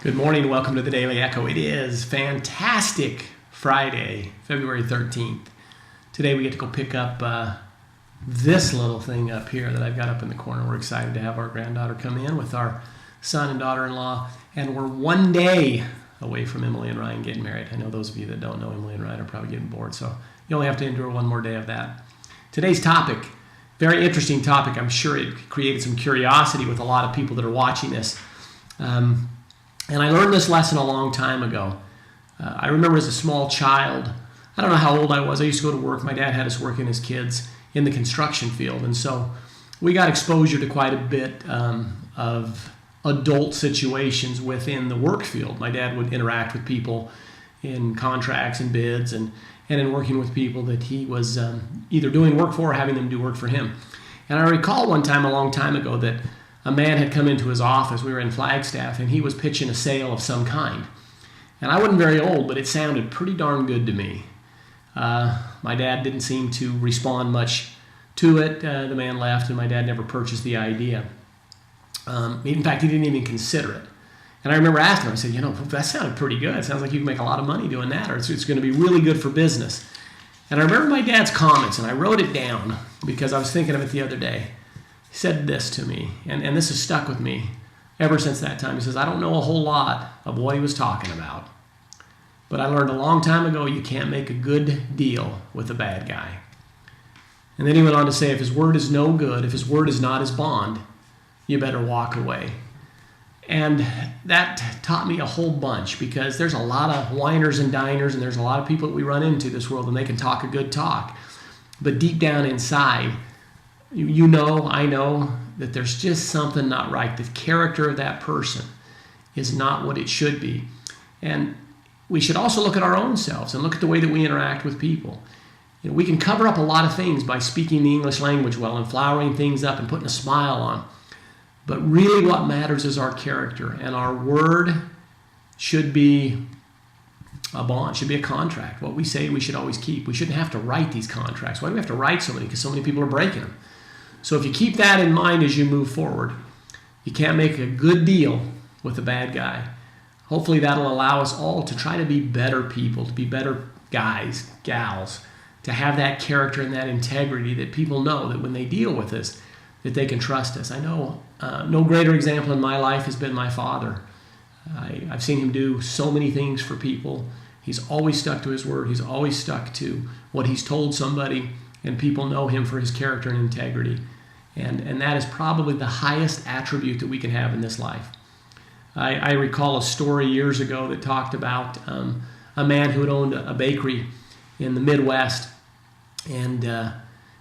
Good morning. Welcome to the Daily Echo. It is fantastic Friday, February 13th. Today we get to go pick up this little thing up here that I've got up in the corner. We're excited to have our granddaughter come in with our son and daughter-in-law, and we're one day away from Emily and Ryan getting married. I know those of you that don't know Emily and Ryan are probably getting bored, so you only have to endure one more day of that. Today's topic, very interesting topic. I'm sure it created some curiosity with a lot of people that are watching this. And I learned this lesson a long time ago. I remember as a small child, I don't know how old I was. I used to go to work. My dad had us working as kids in the construction field. And so we got exposure to quite a bit of adult situations within the work field. My dad would interact with people in contracts and bids and in working with people that he was either doing work for or having them do work for him. And I recall one time, a long time ago, that a man had come into his office. We were in Flagstaff, and he was pitching a sale of some kind. And I wasn't very old, but it sounded pretty darn good to me. My dad didn't seem to respond much to it. The man left, and my dad never purchased the idea. In fact, he didn't even consider it. And I remember asking him, I said, that sounded pretty good. It sounds like you can make a lot of money doing that, or it's going to be really good for business. And I remember my dad's comments, and I wrote it down because I was thinking of it the other day. He said this to me, and this has stuck with me ever since that time. He says, I don't know a whole lot of what he was talking about, but I learned a long time ago you can't make a good deal with a bad guy. And then he went on to say, if his word is no good, if his word is not his bond, you better walk away. And that taught me a whole bunch, because there's a lot of whiners and diners, and there's a lot of people that we run into this world, and they can talk a good talk. But deep down inside, I know that there's just something not right. The character of that person is not what it should be. And we should also look at our own selves and look at the way that we interact with people. We can cover up a lot of things by speaking the English language well and flowering things up and putting a smile on. But really what matters is our character, and our word should be a bond, should be a contract. What we say we should always keep. We shouldn't have to write these contracts. Why do we have to write so many? Because so many people are breaking them. So if you keep that in mind as you move forward, you can't make a good deal with a bad guy. Hopefully that'll allow us all to try to be better people, to be better guys, gals, to have that character and that integrity that people know that when they deal with us, that they can trust us. I know no greater example in my life has been my father. I've seen him do so many things for people. He's always stuck to his word. He's always stuck to what he's told somebody, and people know him for his character and integrity. And that is probably the highest attribute that we can have in this life. I recall a story years ago that talked about a man who had owned a bakery in the Midwest, and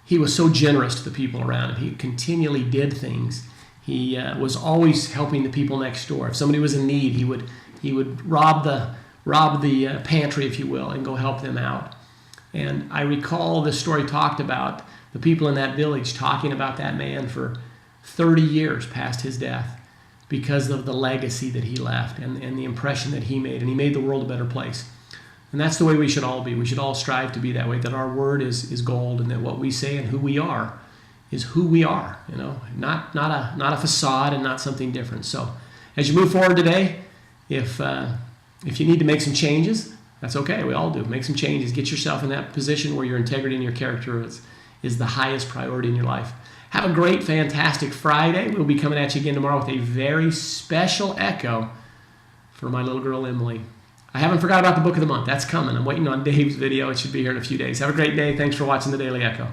he was so generous to the people around him. He continually did things. He was always helping the people next door. If somebody was in need, he would rob the pantry, if you will, and go help them out. And I recall this story talked about the people in that village talking about that man for 30 years past his death because of the legacy that he left and the impression that he made. And he made the world a better place. And that's the way we should all be. We should all strive to be that way, that our word is gold, and that what we say and who we are is who we are, not a facade and not something different. So as you move forward today, if you need to make some changes, that's okay. We all do. Make some changes. Get yourself in that position where your integrity and your character is the highest priority in your life. Have a great, fantastic Friday. We'll be coming at you again tomorrow with a very special echo for my little girl, Emily. I haven't forgot about the book of the month. That's coming. I'm waiting on Dave's video. It should be here in a few days. Have a great day. Thanks for watching the Daily Echo.